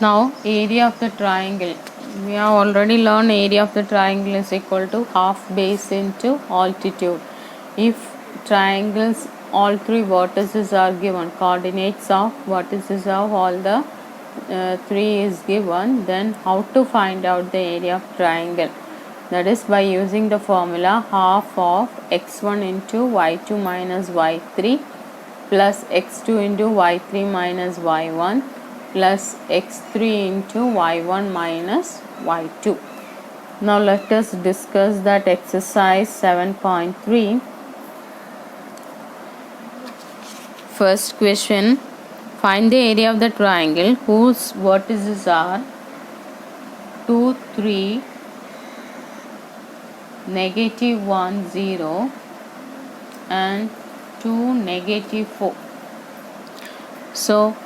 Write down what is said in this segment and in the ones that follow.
Now area of the triangle. We have already learned area of the triangle is equal to half base into altitude. If triangles all three vertices are given, coordinates of vertices of all the three is given, then how to find out the area of triangle? That is by using the formula half of x1 into y2 minus y3 plus x2 into y3 minus y1 plus x3 into y1 minus y2. Now let us discuss that exercise 7.3. First question, find the area of the triangle whose vertices are 2, 3, negative 1, 0 and 2, negative 4. So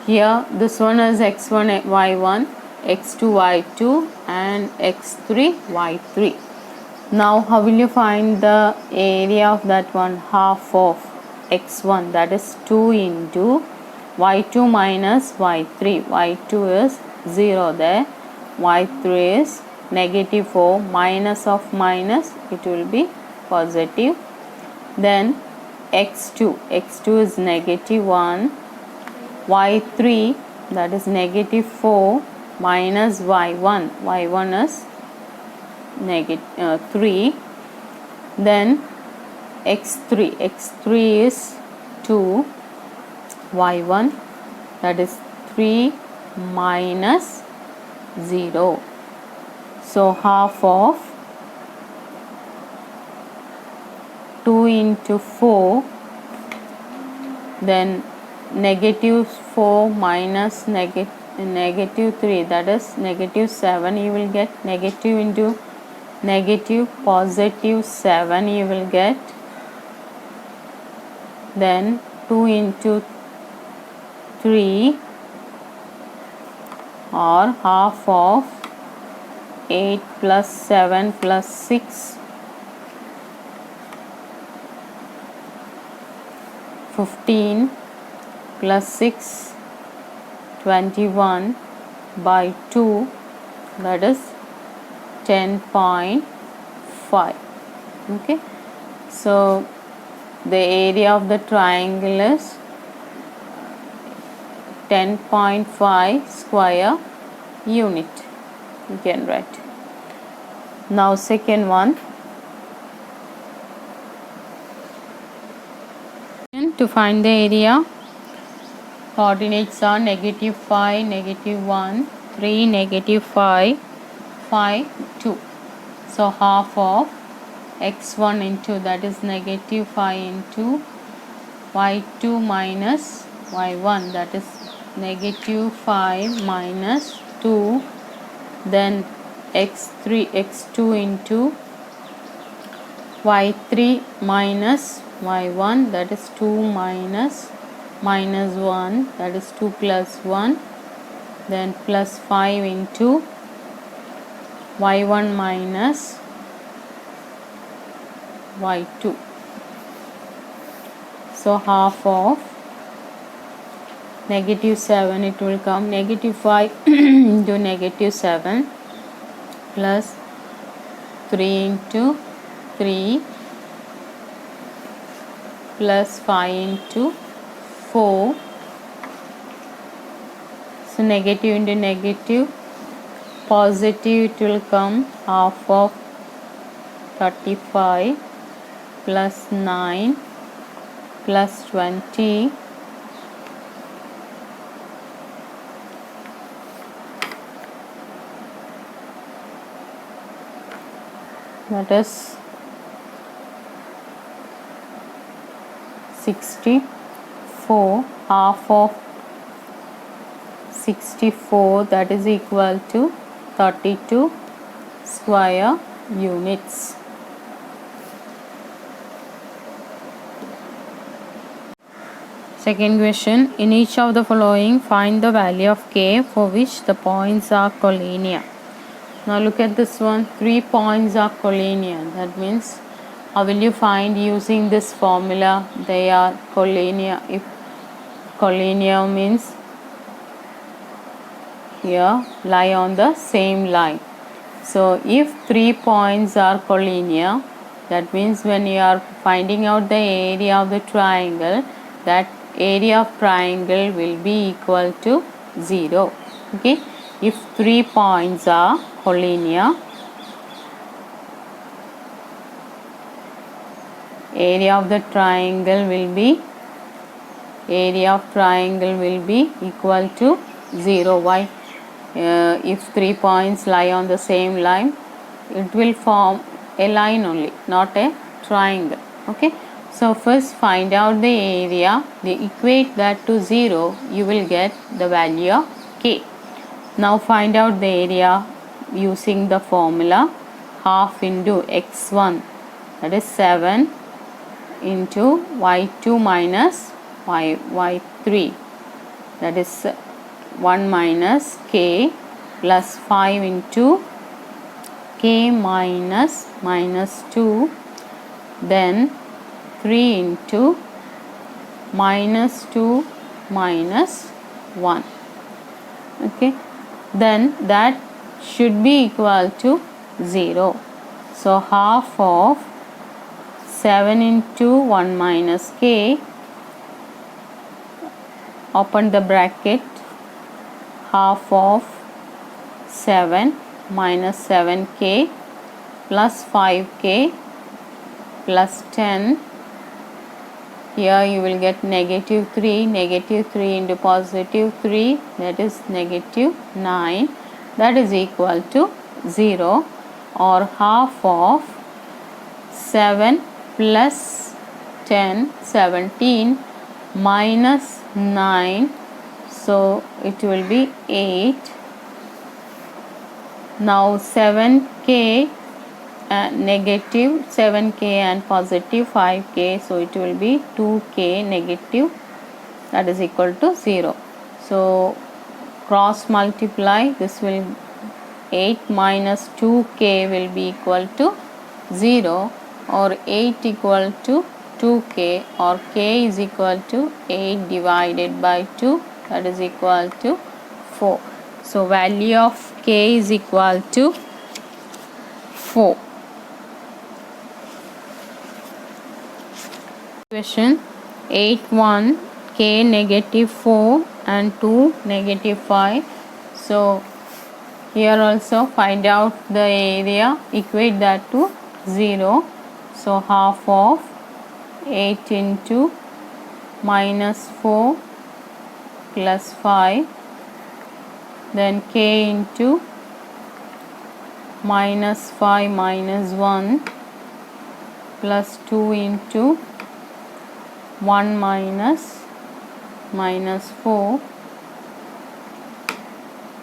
here this one is x1 y1, x2 y2 and x3 y3. Now how will you find the area of that one? Half of x1, that is 2 into y2 minus y3. y2 is 0 there, y3 is negative 4, minus of minus it will be positive. Then x2 is negative 1, y3 that is negative 4 minus y1 is negative 3. Then x3 is 2, y1 that is 3 minus 0. So half of 2 into 4, then negative 4 minus negative 3, that is negative 7. You will get negative into negative, positive 7 you will get. Then 2 into 3 or half of 8 plus 7 plus 6, 15 plus 6, 21 by 2, that is 10.5. Okay, so the area of the triangle is 10.5 square unit. You can write. Now second one, to find the area, coordinates are negative 5, negative 1, 3, negative 5, 5, 2. So half of x1 into, that is negative 5 into y2 minus y1, that is negative 5 minus 2. Then x2 into y3 minus y1, that is 2 minus 1, that is 2 plus 1. Then plus 5 into y1 minus y2. So half of negative 7, it will come negative 5 into negative 7 plus 3 into 3 plus 5 into 4. So negative into negative, positive it will come, half of 35 plus 9 plus 20 that is 64. Half of 64, that is equal to 32 square units. Second question, in each of the following find the value of k for which the points are collinear. Now look at this one, 3 points are collinear. That means how will you find using this formula? They are collinear. If collinear means here lie on the same line. So if 3 points are collinear, that means when you are finding out the area of the triangle, that area of triangle will be equal to 0. Okay, if 3 points are collinear, area of the triangle will be equal to 0. Why? If 3 points lie on the same line, it will form a line only, not a triangle. Okay, so first find out the area, equate that to 0, you will get the value of k. Now find out the area using the formula half into x1, that is 7, into y2 minus y3, that is 1 minus k, plus 5 into k minus 2, then 3 into minus 2 minus 1. Okay, then that should be equal to 0. So half of 7 into 1 minus k, open the bracket, half of 7 minus 7k plus 5k plus 10. Here you will get negative 3, negative 3 into positive 3, that is negative 9, that is equal to 0, or half of 7 plus 10, 17, minus 9, so it will be 8. Now 7k, negative 7k and positive 5k, so it will be 2k negative, that is equal to 0. So cross multiply, this will 8 minus 2k will be equal to 0, or 8 equal to 2k, or k is equal to 8 divided by 2, that is equal to 4. So value of k is equal to 4. Question 8, 1, k negative 4 and 2 negative 5. So here also find out the area, equate that to 0. So half of 8 into minus 4 plus 5, then k into minus 5 minus 1 plus 2 into 1 minus 4,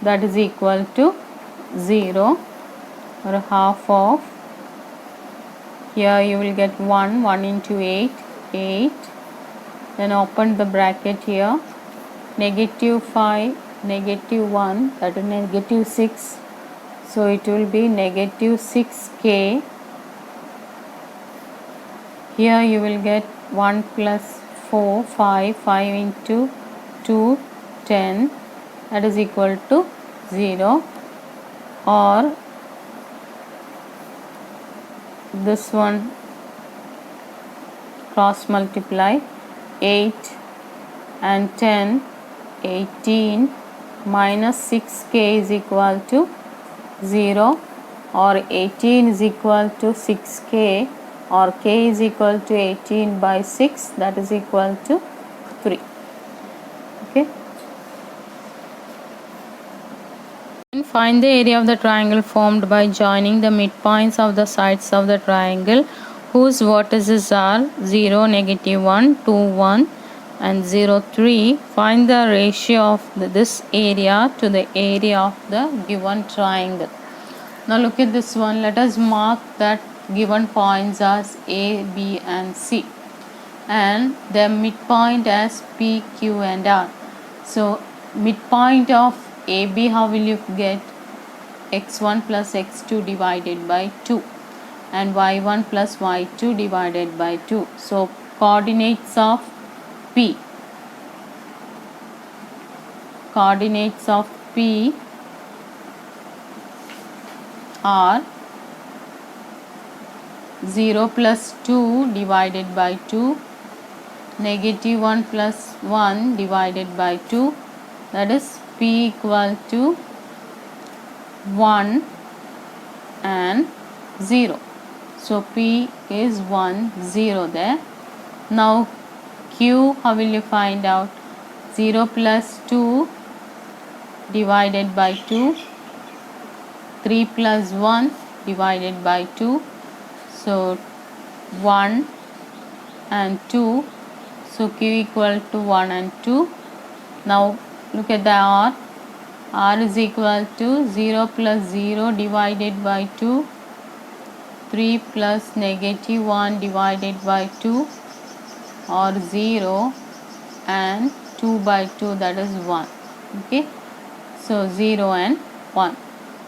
that is equal to 0, or half of, here you will get 1 into 8, 8, then open the bracket here, negative 5, negative 1, that is negative 6, so it will be negative 6k. Here you will get 1 plus 4, 5 into 2, 10, that is equal to 0, or this one cross multiply, 8 and 10, 18, minus 6k is equal to 0, or 18 is equal to 6k, or k is equal to 18 by 6, that is equal to 3. Okay. And find the area of the triangle formed by joining the midpoints of the sides of the triangle whose vertices are 0, negative 1, 2, 1 and 0, 3. Find the ratio of this area to the area of the given triangle. Now look at this one. Let us mark that given points as A, B and C, and their midpoint as P, Q and R. So midpoint of AB, how will you get? x1 plus x2 divided by 2 and y1 plus y2 divided by 2. So coordinates of P are 0 plus 2 divided by 2, negative 1 plus 1 divided by 2, that is p equal to 1 and 0. So p is 1, 0 there. Now q, how will you find out? 0 plus 2 divided by 2, 3 plus 1 divided by 2, so 1 and 2, so q equal to 1 and 2. Now look at the r is equal to 0 plus 0 divided by 2, 3 plus negative 1 divided by 2, or 0 and 2 by 2, that is 1. Okay, so 0 and 1.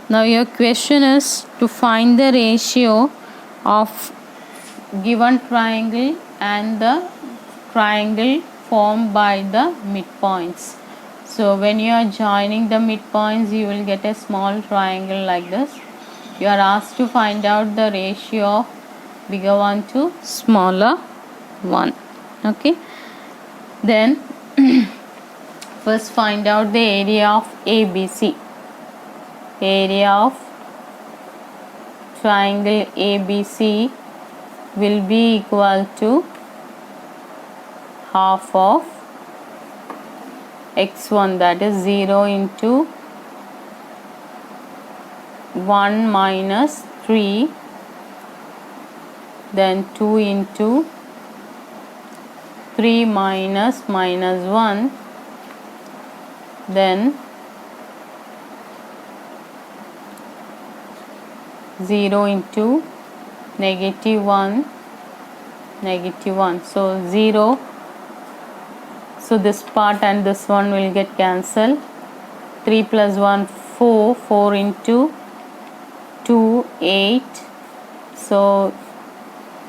Now your question is to find the ratio of given triangle and the triangle formed by the midpoints. So when you are joining the midpoints, you will get a small triangle like this. You are asked to find out the ratio of bigger one to smaller one. Okay, then first find out the area of ABC. Area of triangle ABC will be equal to half of x1, that is 0 into 1 minus 3, then 2 into 3 minus 1, then 0 into negative 1, negative 1. So 0, so this part and this one will get cancelled. 3 plus 1, 4, 4 into 2, 8. So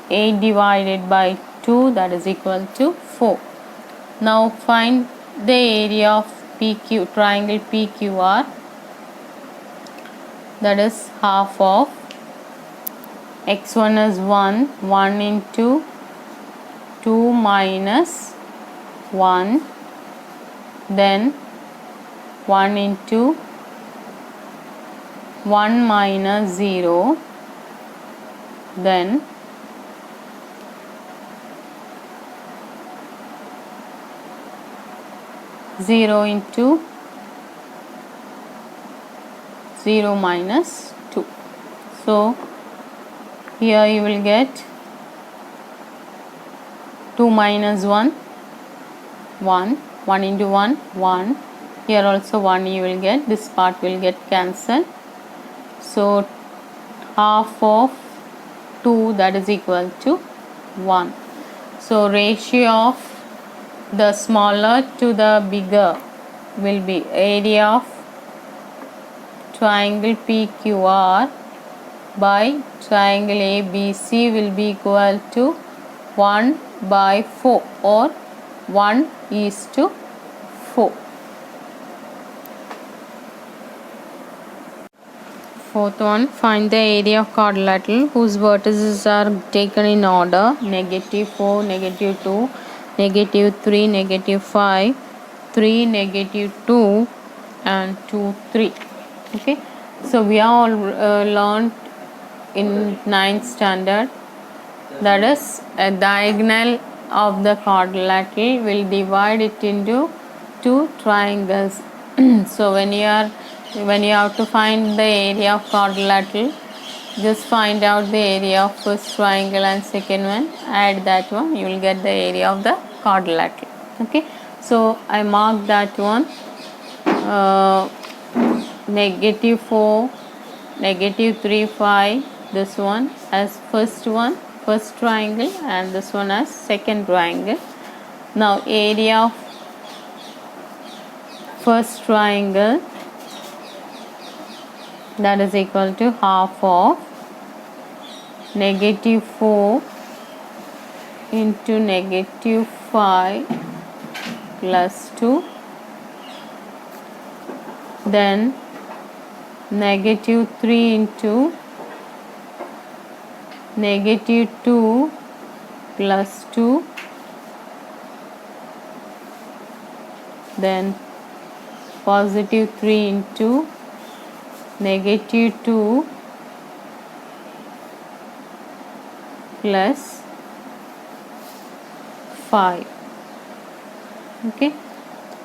8 divided by 2, that is equal to 4. Now find the area of PQ, triangle PQR, that is half of x1 is 1, 1 into 2 minus 1, then 1 into 1 minus 0, then 0 into 0 minus 2. So here you will get 2 minus 1, 1, 1 into 1, 1. Here also 1 you will get, this part will get cancelled. So half of 2, that is equal to 1. So ratio of the smaller to the bigger will be area of triangle PQR by triangle ABC will be equal to 1 by 4 or 1 is to 4. Fourth one, find the area of quadrilateral whose vertices are taken in order negative 4, negative 2, negative 3, negative 5, 3, negative 2 and 2, 3. Okay, so we are all learned in 9th standard, that is a diagonal of the quadrilateral will divide it into two triangles. So when you have to find the area of quadrilateral, just find out the area of first triangle and second one, add that one, you will get the area of the quadrilateral. Okay, so I mark that one, negative 4, negative 3, 5, this one as first triangle and this one as second triangle. Now area of first triangle, that is equal to half of negative 4 into negative 5 plus 2, then negative 3 into negative 2 plus 2, then positive 3 into negative 2 plus 5. Okay,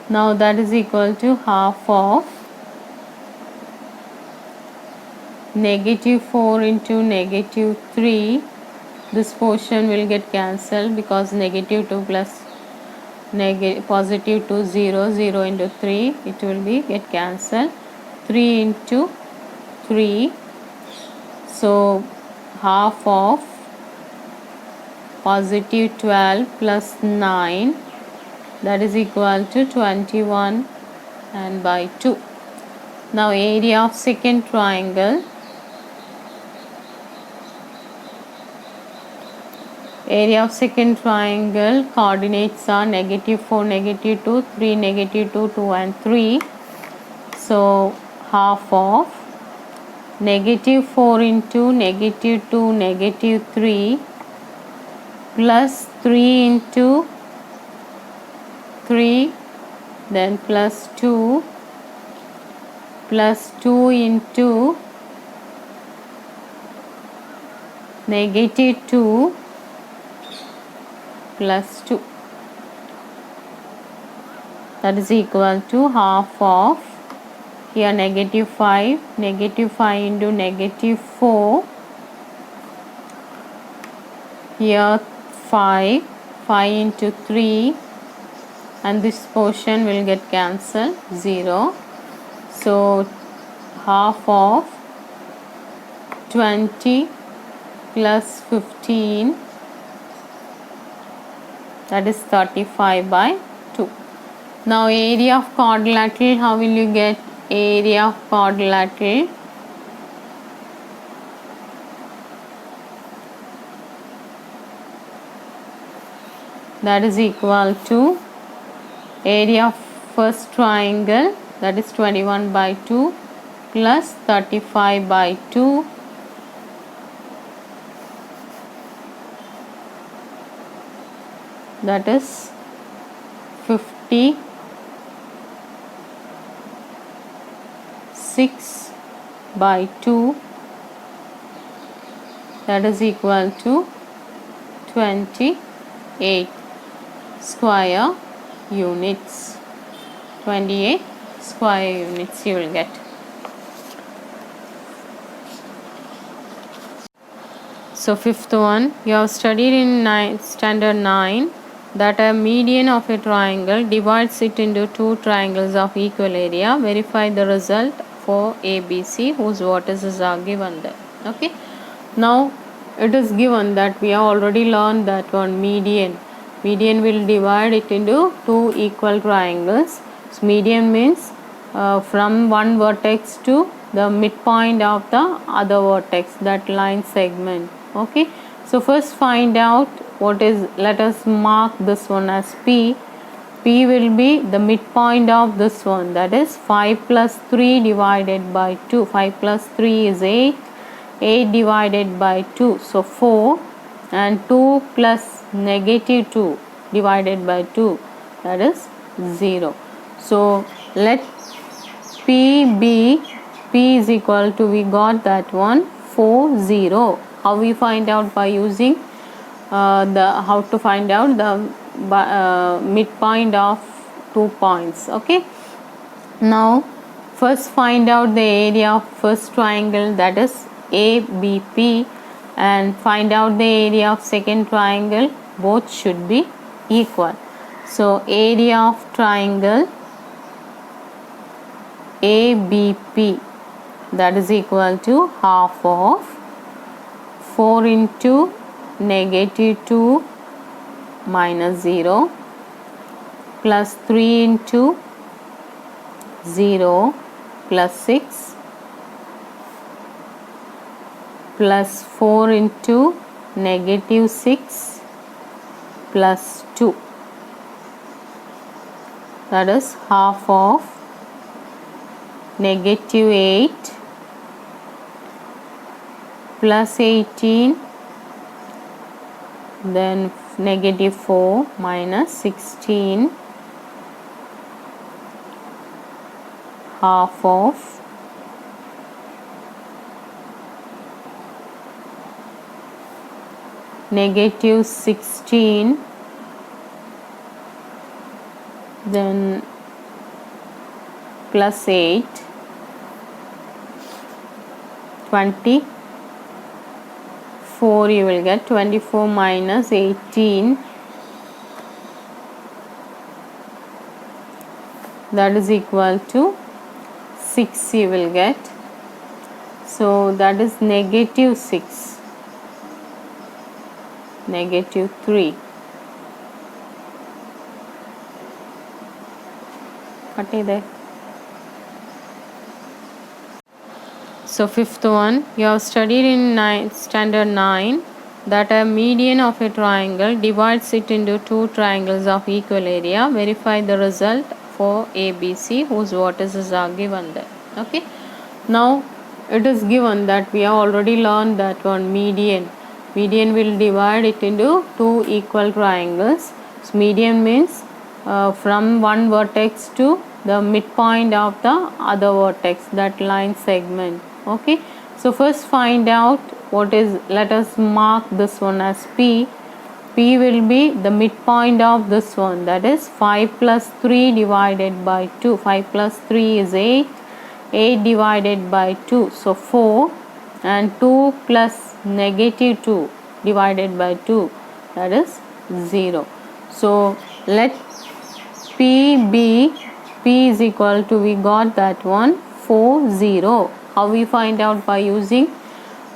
now that is equal to half of negative 4 into negative 3. This portion will get cancelled because negative 2 plus positive 2, 0, 0 into 3, it will be get cancelled. 3 into 3, so half of positive 12 plus 9, that is equal to 21 and by 2. Now area of second triangle. Area of second triangle coordinates are negative 4, negative 2, 3, negative 2, 2 and 3. So half of negative 4 into negative 2, negative 3 plus 3 into 3, then plus 2 plus 2 into negative 2 plus 2, that is equal to half of, here negative 5 into negative 4, here 5 into 3, and this portion will get cancelled, 0. So half of 20 plus 15, that is 35 by 2. Now area of quadrilateral, how will you get area of quadrilateral? That is equal to area of first triangle, that is 21 by 2 plus 35 by 2 that is 56 by 2, that is equal to 28 square units. 28 square units you will get. So fifth one, you have studied in standard 9 that a median of a triangle divides it into two triangles of equal area. Verify the result for ABC whose vertices are given there. Okay, now it is given that we have already learned that one median will divide it into two equal triangles. So median means from one vertex to the midpoint of the other vertex, that line segment. Okay, so first find out what is, let us mark this one as P. P will be the midpoint of this one, that is 5 plus 3 divided by 2. 5 plus 3 is 8. 8 divided by 2, so 4, and 2 plus negative 2 divided by 2, that is 0. So let P be, P is equal to, we got that one 4, 0. How we find out? By using how to find out the midpoint of 2 points. Okay, now first find out the area of first triangle, that is ABP, and find out the area of second triangle. Both should be equal. So area of triangle ABP, that is equal to half of 4 into negative 2 minus 0 plus 3 into 0 plus 6 plus 4 into negative 6 plus 2, that is half of negative 8 plus 18, then negative 4 minus 16, half of negative 16, then plus 8, 24 you will get 24 minus 18, that is equal to 6 you will get. So that is negative 6, negative 3. What is that? So fifth one, you have studied in standard 9 that a median of a triangle divides it into two triangles of equal area. Verify the result for ABC whose vertices are given there. Okay. Now it is given that we have already learned that one median. Median will divide it into two equal triangles. So median means from one vertex to the midpoint of the other vertex, that line segment. Okay, so first find out what is, let us mark this one as P. P will be the midpoint of this one, that is 5 plus 3 divided by 2. 5 plus 3 is 8. 8 divided by 2, so 4, and 2 plus negative 2 divided by 2, that is 0. So let P be, P is equal to, we got that one 4 0. How we find out? By using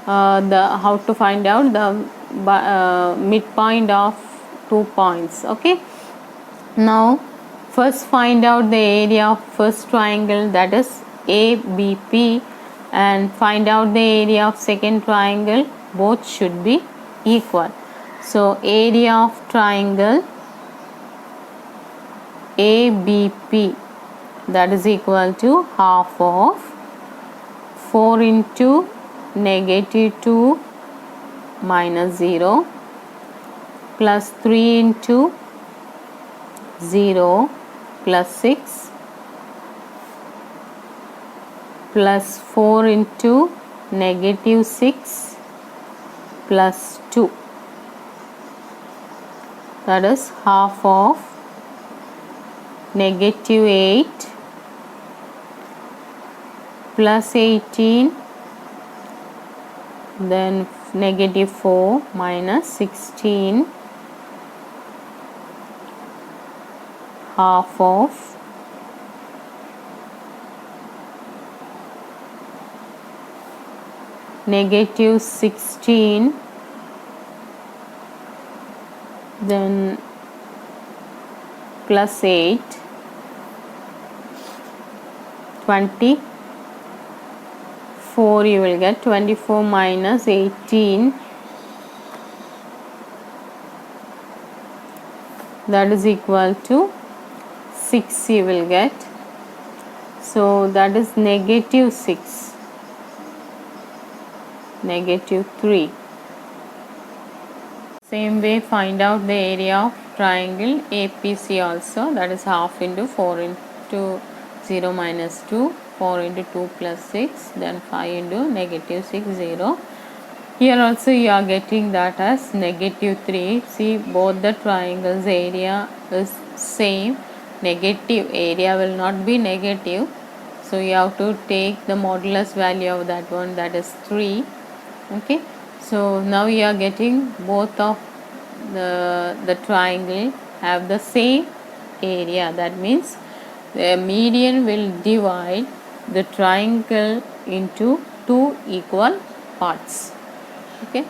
how to find out the midpoint of 2 points. Okay, now first find out the area of first triangle, that is ABP, and find out the area of second triangle. Both should be equal. So area of triangle ABP, that is equal to half of 4 into negative 2 minus 0 plus 3 into 0 plus 6 plus 4 into negative 6 plus 2, that is half of negative 8 plus 18, then negative 4 minus 16, half of negative 16, then plus 8, 24 you will get. 24 minus 18, that is equal to 6 you will get. So that is negative 6, negative 3. Same way find out the area of triangle APC also, that is half into 4 into 0 minus 2, 4 into 2 plus 6, then 5 into negative 6, 0. Here also you are getting that as negative 3. See, both the triangles area is same. Negative area will not be negative. So you have to take the modulus value of that one, that is 3. Okay. So now you are getting both of the triangle have the same area. That means the median will divide the triangle into two equal parts. Okay.